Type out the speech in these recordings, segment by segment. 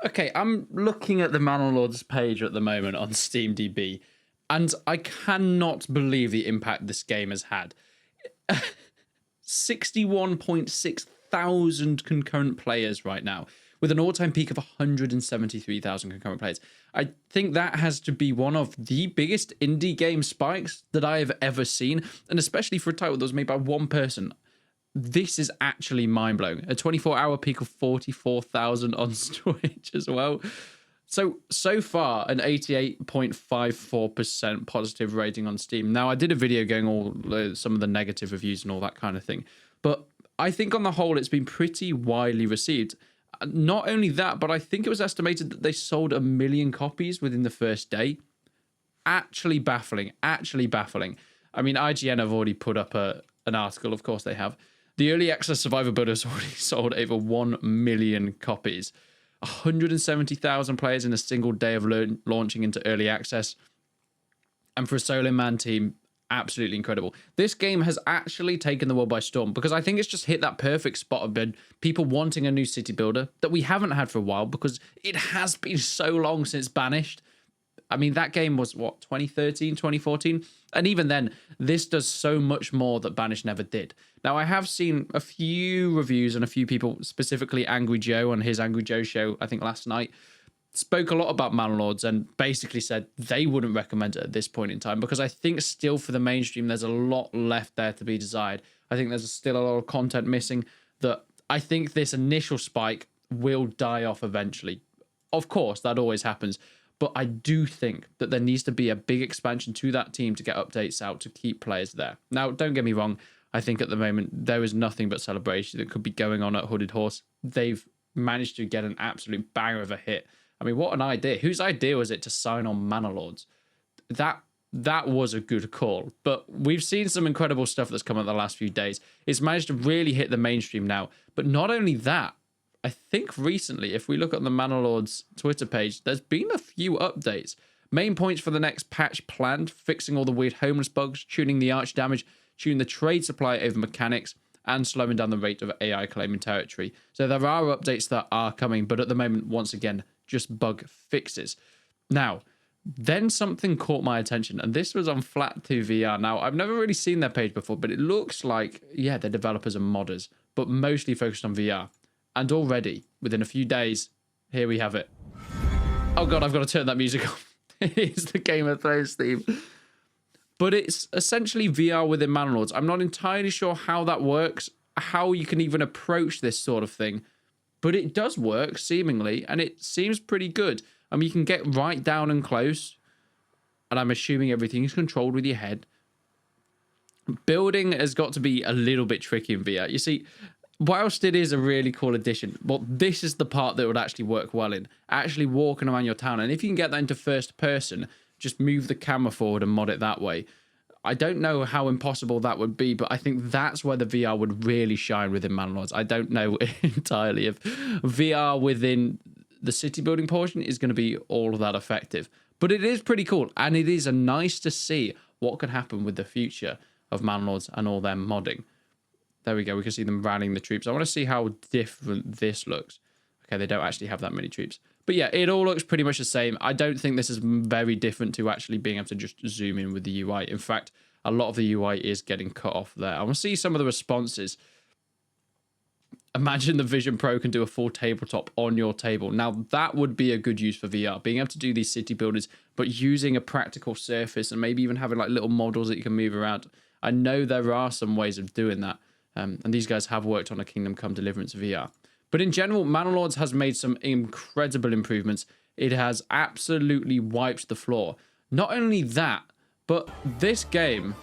Okay, I'm looking at the Manor Lords page at the moment on SteamDB, and I cannot believe the impact this game has had. 61.6 thousand concurrent players right now, with an all-time peak of 173,000 concurrent players. I think that has to be one of the biggest indie game spikes that I have ever seen, and especially for a title that was made by one person. This is actually mind-blowing. A 24-hour peak of 44,000 on Twitch as well. So far, an 88.54% positive rating on Steam. Now, I did a video going some of the negative reviews and all that kind of thing. But I think on the whole, it's been pretty widely received. Not only that, but I think it was estimated that they sold 1 million copies within the first day. Actually baffling. Actually baffling. I mean, IGN have already put up an article. Of course they have. The early access survivor builder has already sold over 1 million copies. 170,000 players in a single day of launching into early access. And for a solo man team, absolutely incredible. This game has actually taken the world by storm because I think it's just hit that perfect spot of people wanting a new city builder that we haven't had for a while because it has been so long since Banished. I mean, that game was, what, 2013, 2014? And even then, this does so much more that Banished never did. Now, I have seen a few reviews and a few people, specifically Angry Joe on his Angry Joe show, I think last night, spoke a lot about Manor Lords and basically said they wouldn't recommend it at this point in time because I think still for the mainstream, there's a lot left there to be desired. I think there's still a lot of content missing that I think this initial spike will die off eventually. Of course, that always happens. But I do think that there needs to be a big expansion to that team to get updates out to keep players there. Now, don't get me wrong. I think at the moment, there is nothing but celebration that could be going on at Hooded Horse. They've managed to get an absolute banger of a hit. I mean, what an idea. Whose idea was it to sign on Manor Lords? That was a good call. But we've seen some incredible stuff that's come out the last few days. It's managed to really hit the mainstream now. But not only that, I think recently, if we look at the Manor Lords Twitter page, there's been a few updates. Main points for the next patch planned: fixing all the weird homeless bugs, tuning the arch damage, tuning the trade supply over mechanics, and slowing down the rate of AI claiming territory. So there are updates that are coming, but at the moment, once again, just bug fixes. Now, then something caught my attention, and this was on Flat2VR. Now, I've never really seen their page before, but it looks like, yeah, they're developers and modders, but mostly focused on VR. And already, within a few days, here we have it. Oh god, I've got to turn that music off. It's the Game of Thrones theme. But it's essentially VR within Manor Lords. I'm not entirely sure how that works, how you can even approach this sort of thing. But it does work, seemingly, and it seems pretty good. I mean, you can get right down and close, and I'm assuming everything is controlled with your head. Building has got to be a little bit tricky in VR. You see, whilst it is a really cool addition, well, this is the part that would actually work well in. Actually walking around your town. And if you can get that into first person, just move the camera forward and mod it that way. I don't know how impossible that would be, but I think that's where the VR would really shine within Manor Lords. I don't know entirely if VR within the city building portion is going to be all that effective. But it is pretty cool, and it is nice to see what could happen with the future of Manor Lords and all their modding. There we go. We can see them rallying the troops. I want to see how different this looks. Okay, they don't actually have that many troops. But yeah, it all looks pretty much the same. I don't think this is very different to actually being able to just zoom in with the UI. In fact, a lot of the UI is getting cut off there. I want to see some of the responses. Imagine the Vision Pro can do a full tabletop on your table. Now, that would be a good use for VR. Being able to do these city builders, but using a practical surface and maybe even having like little models that you can move around. I know there are some ways of doing that. And these guys have worked on a Kingdom Come Deliverance VR. But in general, Manor Lords has made some incredible improvements. It has absolutely wiped the floor. Not only that, but this game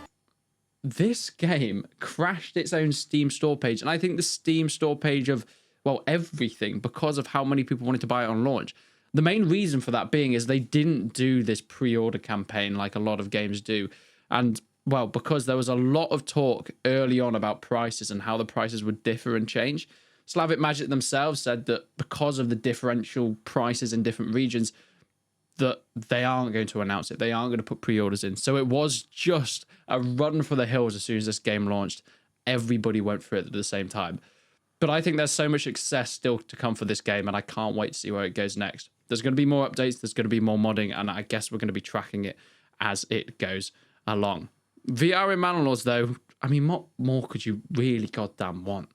crashed its own Steam store page. And I think the Steam store page of, well, everything, because of how many people wanted to buy it on launch. The main reason for that being is they didn't do this pre-order campaign like a lot of games do. And well, because there was a lot of talk early on about prices and how the prices would differ and change. Slavic Magic themselves said that because of the differential prices in different regions, that they aren't going to announce it. They aren't going to put pre-orders in. So it was just a run for the hills as soon as this game launched. Everybody went for it at the same time. But I think there's so much success still to come for this game, and I can't wait to see where it goes next. There's going to be more updates, there's going to be more modding, and I guess we're going to be tracking it as it goes along. VR in Manor Lords, though, I mean, what more could you really goddamn want?